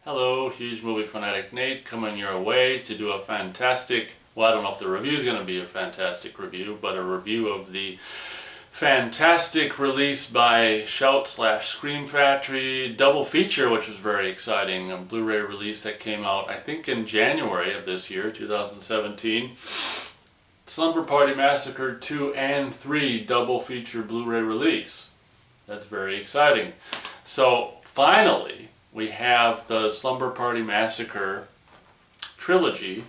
Hello, huge movie fanatic Nate coming your way to do a fantastic, well, I don't know if the review is going to be a fantastic review, but a review of the fantastic release by Shout/Scream Factory double feature, which was very exciting. A Blu-ray release that came out, I think, in January of this year, 2017. Slumber Party Massacre 2 and 3 double feature Blu-ray release. That's very exciting. So, finally, we have the Slumber Party Massacre trilogy,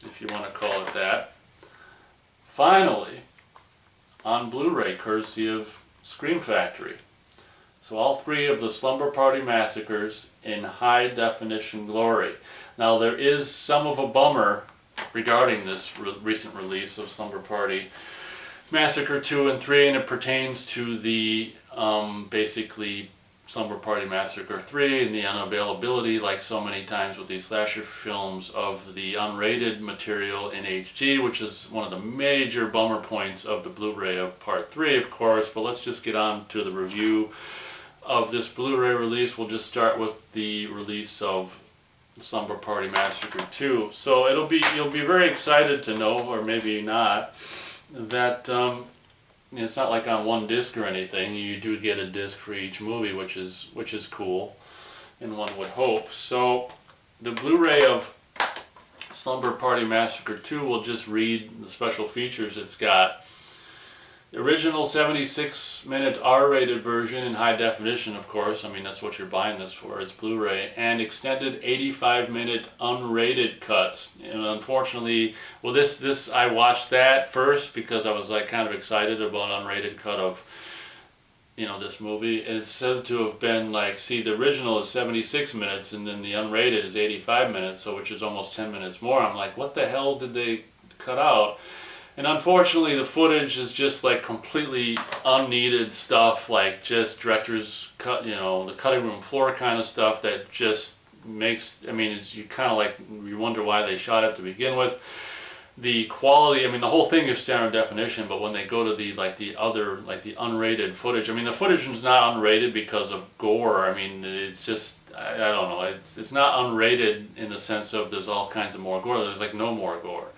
if you want to call it that, finally on Blu-ray, courtesy of Scream Factory. So all three of the Slumber Party Massacres in high definition glory. Now there is some of a bummer regarding this recent release of Slumber Party Massacre 2 and 3, and it pertains to the basically Slumber Party Massacre 3 and the unavailability, like so many times with these slasher films, of the unrated material in HD, which is one of the major bummer points of the Blu-ray of Part 3, of course. But let's just get on to the review of this Blu-ray release. We'll just start with the release of Slumber Party Massacre 2. So you'll be very excited to know, or maybe not, that it's not like on one disc or anything. You do get a disc for each movie, which is cool, and one would hope. So the Blu-ray of Slumber Party Massacre 2, will just read the special features it's got. The original 76-minute R-rated version in high definition, of course. I mean, that's what you're buying this for. It's Blu-ray. And extended 85-minute unrated cuts. And unfortunately, well, this I watched that first because I was like kind of excited about unrated cut of, you know, this movie. It's said to have been like, see, the original is 76 minutes and then the unrated is 85 minutes, so which is almost 10 minutes more. I'm like, what the hell did they cut out? And unfortunately, the footage is just like completely unneeded stuff, like just director's cut, you know, the cutting room floor kind of stuff that just makes, I mean, you kind of like, you wonder why they shot it to begin with. The quality, I mean, the whole thing is standard definition, but when they go to the unrated footage, I mean, the footage is not unrated because of gore. I mean, it's just, I don't know, it's not unrated in the sense of there's all kinds of more gore. There's like no more gore.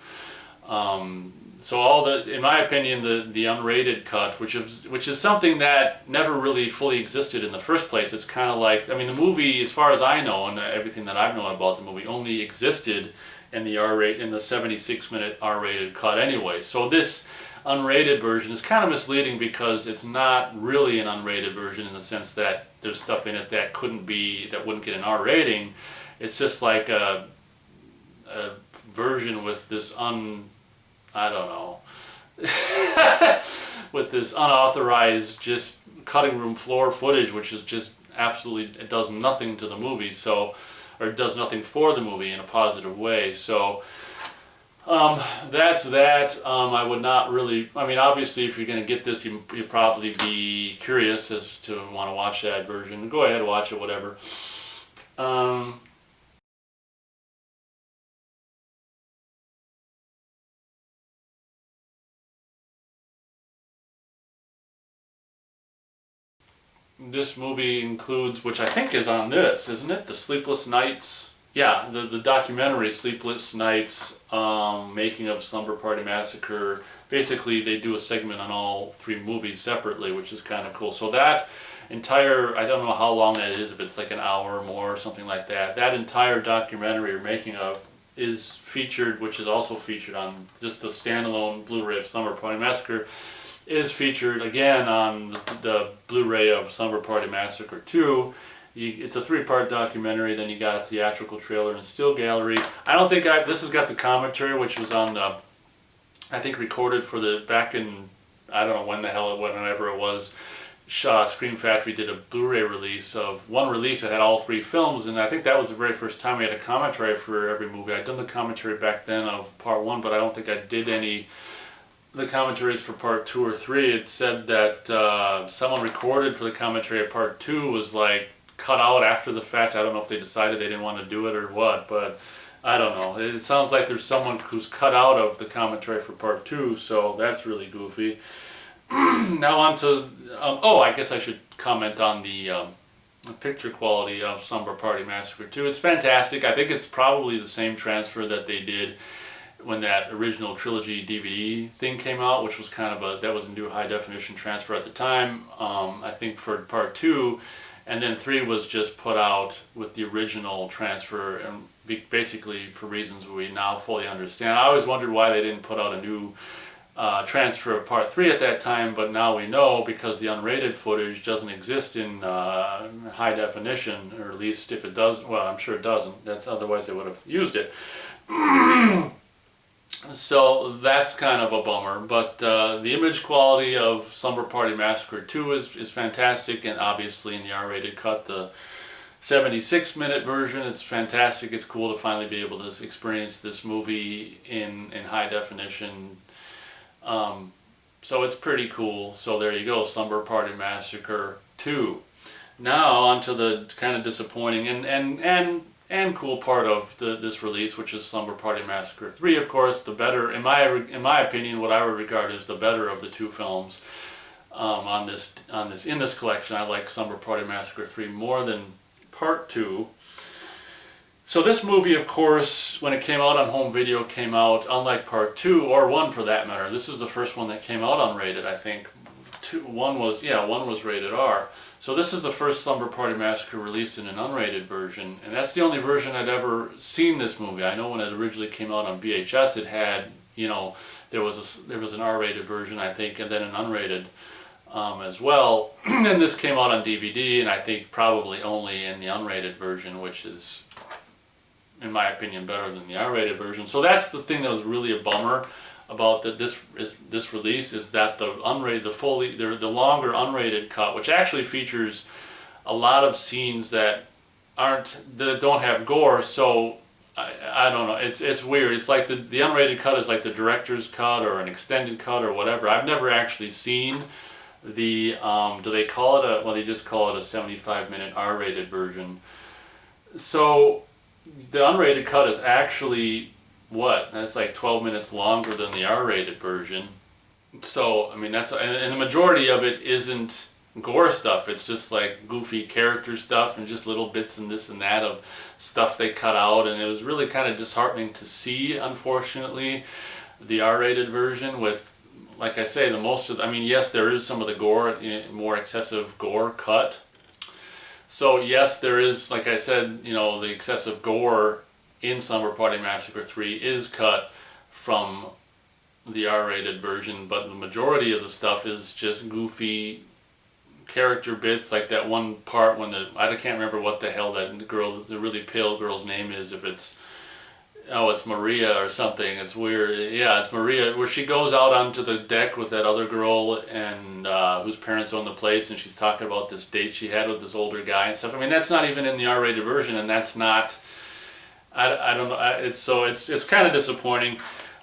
So all the, in my opinion, the unrated cut, which is something that never really fully existed in the first place. It's kind of like, I mean, the movie, as far as I know, and everything that I've known about the movie, only existed in the in the 76-minute R-rated cut anyway. So this unrated version is kind of misleading because it's not really an unrated version in the sense that there's stuff in it that wouldn't get an R rating. It's just like a version with this I don't know, with this unauthorized just cutting room floor footage, which is just absolutely, it does nothing to the movie, so, or it does nothing for the movie in a positive way. So that's that. I would not really, I mean, obviously if you're going to get this, you'd probably be curious as to want to watch that version. Go ahead, watch it, whatever. This movie includes, which I think is on this, isn't it? The Sleepless Nights. Yeah, the documentary Sleepless Nights, making of Slumber Party Massacre. Basically, they do a segment on all three movies separately, which is kind of cool. So that entire, I don't know how long that is, if it's like an hour or more or something like that. That entire documentary or making of is featured, which is also featured on just the standalone Blu-ray of Slumber Party Massacre, is featured again on the Blu-ray of Slumber Party Massacre 2. It's a 3-part documentary, then you got a theatrical trailer and still gallery. I don't think this has got the commentary, which was on the, I think recorded for the, back in, I don't know when the hell, whenever it was, Scream Factory did a Blu-ray release of one release that had all 3 films, and I think that was the very first time we had a commentary for every movie. I'd done the commentary back then of Part 1, but I don't think I did the commentaries for Part 2 or 3. It said that someone recorded for the commentary of Part 2 was like cut out after the fact. I don't know if they decided they didn't want to do it or what, but I don't know. It sounds like there's someone who's cut out of the commentary for Part 2, so that's really goofy. Now on to, oh, I guess I should comment on the picture quality of Slumber Party Massacre 2. It's fantastic. I think it's probably the same transfer that they did when that original trilogy DVD thing came out, which was kind of that was a new high definition transfer at the time, I think for part 2, and then 3 was just put out with the original transfer, and basically for reasons we now fully understand. I always wondered why they didn't put out a new transfer of part 3 at that time, but now we know, because the unrated footage doesn't exist in high definition, or at least if it does, well, I'm sure it doesn't. Otherwise they would have used it. So that's kind of a bummer, but the image quality of Slumber Party Massacre 2 is fantastic, and obviously in the R-rated cut, the 76-minute version, it's fantastic. It's cool to finally be able to experience this movie in high definition. So it's pretty cool. So there you go, Slumber Party Massacre 2. Now on to the kind of disappointing and cool part of this release, which is Slumber Party Massacre 3. Of course, the better, in my opinion, what I would regard as the better of the two films in this collection. I like Slumber Party Massacre 3 more than Part 2. So this movie, of course, when it came out on home video, came out, unlike Part 2, or 1 for that matter. This is the first one that came out unrated, I think. 1 was rated R. So this is the first Slumber Party Massacre released in an unrated version, and that's the only version I'd ever seen this movie. I know when it originally came out on VHS, it had, there was an R-rated version, I think, and then an unrated as well. And this came out on DVD, and I think probably only in the unrated version, which is, in my opinion, better than the R-rated version. So that's the thing that was really a bummer about this release, is that the unrated, the longer unrated cut, which actually features a lot of scenes that don't have gore. So I don't know. It's weird. It's like the unrated cut is like the director's cut or an extended cut or whatever. I've never actually seen the do they call it they just call it a 75-minute R-rated version. So the unrated cut is actually that's like 12 minutes longer than the R-rated version. So I mean, and the majority of it isn't gore stuff. It's just like goofy character stuff and just little bits and this and that of stuff they cut out, and it was really kind of disheartening to see, unfortunately, the R-rated version with, like I say, yes, there is some of the gore, more excessive gore cut. So yes, there is, like I said, the excessive gore in Slumber Party Massacre 3 is cut from the R-rated version, but the majority of the stuff is just goofy character bits, like that one part when I can't remember what the hell that girl, the really pale girl's name is, if it's Maria or something. It's weird. Yeah, it's Maria, where she goes out onto the deck with that other girl and whose parents own the place, and she's talking about this date she had with this older guy and stuff. I mean, that's not even in the R-rated version, and that's not, I don't know, it's kind of disappointing.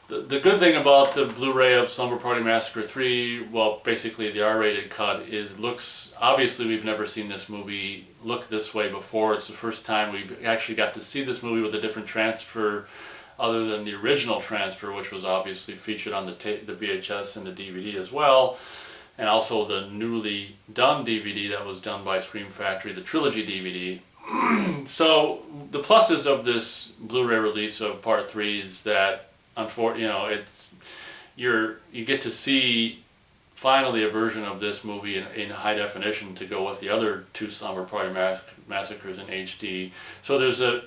The good thing about the Blu-ray of Slumber Party Massacre 3, well, basically the R-rated cut, is obviously we've never seen this movie look this way before. It's the first time we've actually got to see this movie with a different transfer other than the original transfer, which was obviously featured on the VHS and the DVD as well, and also the newly done DVD that was done by Scream Factory, the trilogy DVD. So the pluses of this Blu-ray release of Part 3 is that, you get to see finally a version of this movie in high definition to go with the other two Slumber Party Massacres in HD. So there's the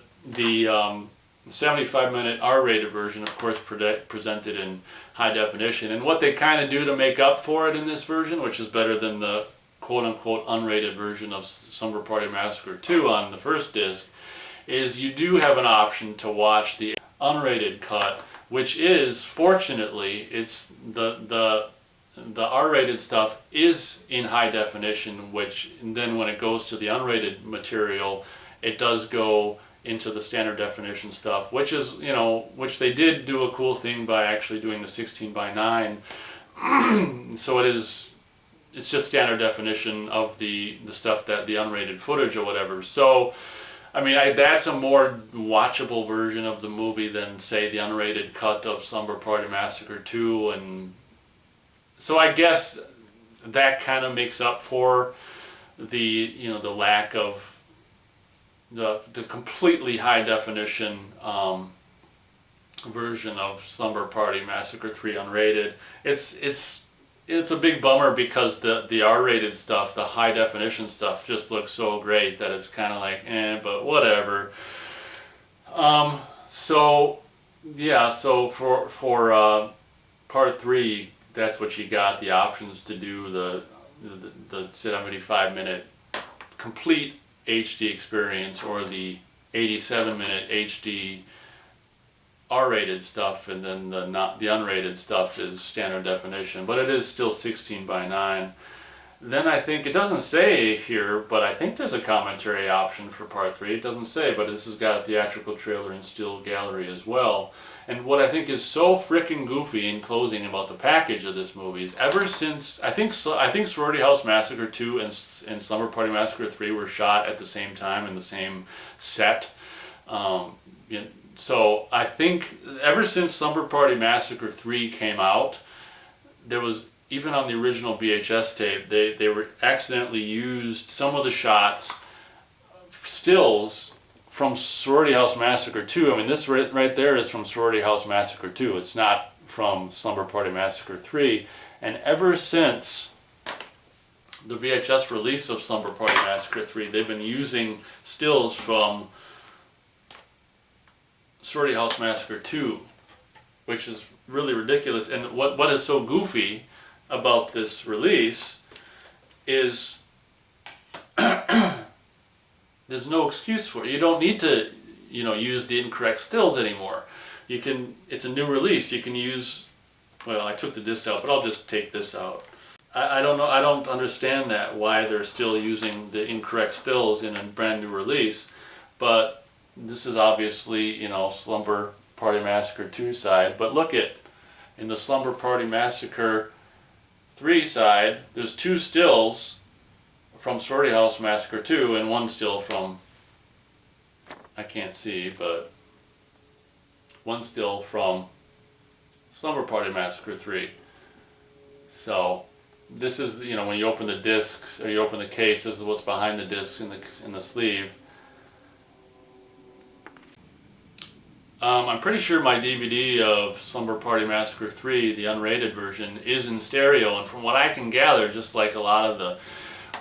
75-minute R-rated version, of course, presented in high definition. And what they kind of do to make up for it in this version, which is better than the quote-unquote unrated version of Slumber Party Massacre 2 on the first disc, is you do have an option to watch the unrated cut, which is, fortunately, it's the R-rated stuff is in high definition, which then when it goes to the unrated material, it does go into the standard definition stuff, which is, which they did do a cool thing by actually doing the 16:9. So it's just standard definition of the stuff, that the unrated footage or whatever. So I mean, that's a more watchable version of the movie than, say, the unrated cut of Slumber Party Massacre 2, and so I guess that kind of makes up for the the lack of the completely high definition version of Slumber Party Massacre 3 unrated. It's a big bummer because the R-rated stuff, the high definition stuff, just looks so great that it's kind of like, but whatever. So yeah, so for part 3, that's what you got, the options to do the 75-minute complete HD experience, or the 87-minute HD R-rated stuff, and then the unrated stuff is standard definition, but it is still 16:9. Then I think, it doesn't say here, but I think there's a commentary option for part 3. It doesn't say, but this has got a theatrical trailer and still gallery as well. And what I think is so freaking goofy in closing about the package of this movie is, ever since, I think Sorority House Massacre 2 and Slumber Party Massacre 3 were shot at the same time in the same set. So I think ever since Slumber Party Massacre 3 came out, there was, even on the original VHS tape, they were accidentally used some of the shots, stills from Sorority House Massacre 2. I mean, this right there is from Sorority House Massacre 2. It's not from Slumber Party Massacre 3. And ever since the VHS release of Slumber Party Massacre 3, they've been using stills from Sorority House Massacre 2, which is really ridiculous. And what is so goofy about this release is there's no excuse for it. You don't need to, use the incorrect stills anymore. You can, it's a new release. You can use, well, I took the disc out, but I'll just take this out. I don't know, I don't understand that, why they're still using the incorrect stills in a brand new release, but this is obviously, Slumber Party Massacre 2 side. But look at, in the Slumber Party Massacre 3 side, there's 2 stills from Sorority House Massacre 2 and 1 still from, I can't see, but 1 still from Slumber Party Massacre 3. So this is, when you open the discs, or you open the case, this is what's behind the disc in the sleeve. I'm pretty sure my DVD of Slumber Party Massacre 3, the unrated version, is in stereo, and from what I can gather, just like a lot of the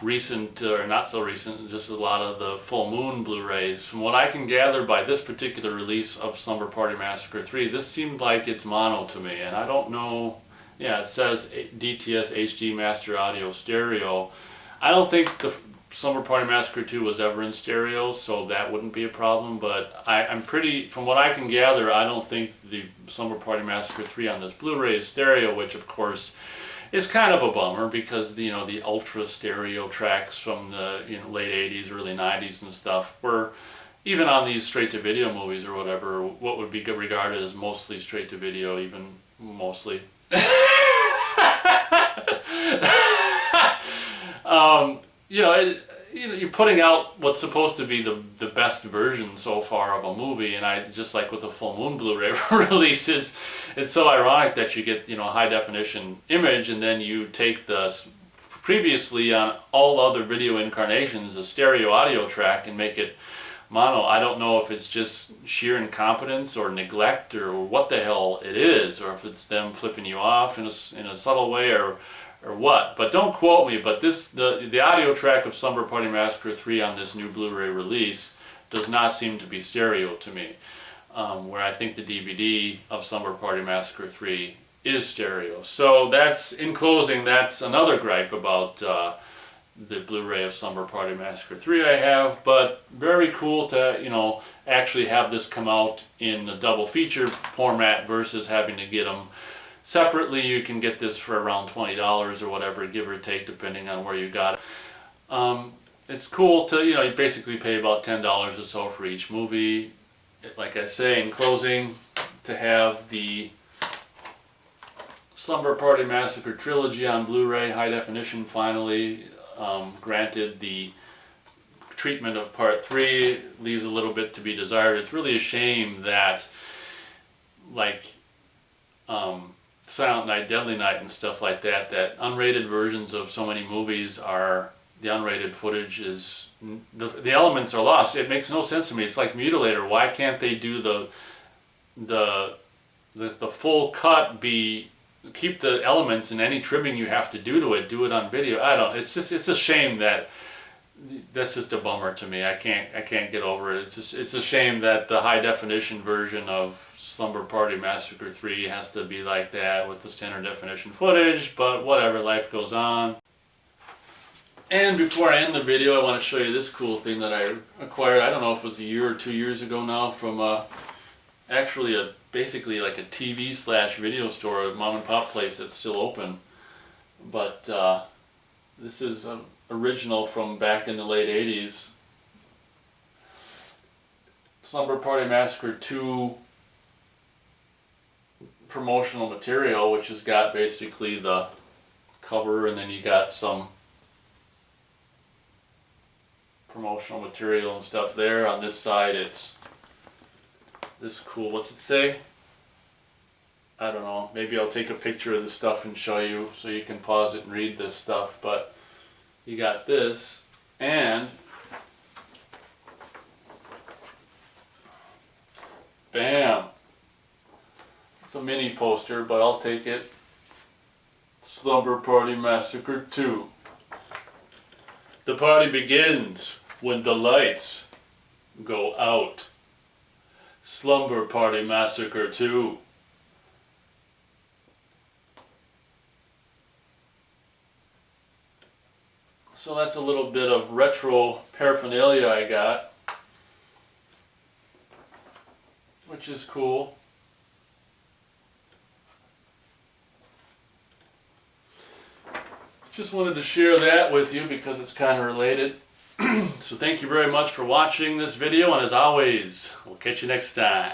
recent, or not so recent, just a lot of the full moon Blu-rays, from what I can gather by this particular release of Slumber Party Massacre 3, this seemed like it's mono to me, and I don't know, yeah, it says DTS HD Master Audio Stereo. I don't think the Slumber Party Massacre 2 was ever in stereo, so that wouldn't be a problem, but I'm pretty, from what I can gather, I don't think the Slumber Party Massacre 3 on this Blu-ray is stereo, which of course is kind of a bummer, because the ultra stereo tracks from the late 80s, early 90s and stuff were, even on these straight-to-video movies or whatever, what would be regarded as mostly straight-to-video, even mostly. You're putting out what's supposed to be the best version so far of a movie, and I just, like with the full moon Blu-ray releases, it's so ironic that you get high definition image, and then you take the previously on all other video incarnations a stereo audio track and make it mono. I don't know if it's just sheer incompetence or neglect or what the hell it is, or if it's them flipping you off in a subtle way, or what, but don't quote me, but the audio track of Slumber Party Massacre 3 on this new Blu-ray release does not seem to be stereo to me, where I think the DVD of Slumber Party Massacre 3 is stereo. So that's, in closing, that's another gripe about the Blu-ray of Slumber Party Massacre 3 I have, but very cool to, actually have this come out in a double feature format versus having to get them separately. You can get this for around $20 or whatever, give or take, depending on where you got it. It's cool to, you basically pay about $10 or so for each movie. Like I say, in closing, to have the Slumber Party Massacre trilogy on Blu-ray, high definition, finally. Granted, the treatment of Part 3 leaves a little bit to be desired. It's really a shame that, like, Silent Night, Deadly Night and stuff like that, that unrated versions of so many movies are the unrated footage is, the elements are lost. It makes no sense to me. It's like Mutilator. Why can't they do the full cut, keep the elements and any trimming you have to do to it, do it on video? I don't, it's a shame that's just a bummer to me. I can't get over it. It's a shame that the high definition version of Slumber Party Massacre 3 has to be like that with the standard definition footage, but whatever, life goes on. And before I end the video, I want to show you this cool thing that I acquired. I don't know if it was a year or 2 years ago now, from actually basically like a TV/video store, a mom and pop place that's still open. But this is an original from back in the late 80s. Slumber Party Massacre 2 promotional material, which has got basically the cover, and then you got some promotional material and stuff there. On this side it's this cool, what's it say? I don't know, maybe I'll take a picture of the stuff and show you so you can pause it and read this stuff. But you got this, and bam, it's a mini poster, but I'll take it. Slumber Party Massacre 2. The party begins when the lights go out. Slumber Party Massacre 2. So that's a little bit of retro paraphernalia I got, which is cool. Just wanted to share that with you because it's kind of related. So thank you very much for watching this video, and as always, we'll catch you next time.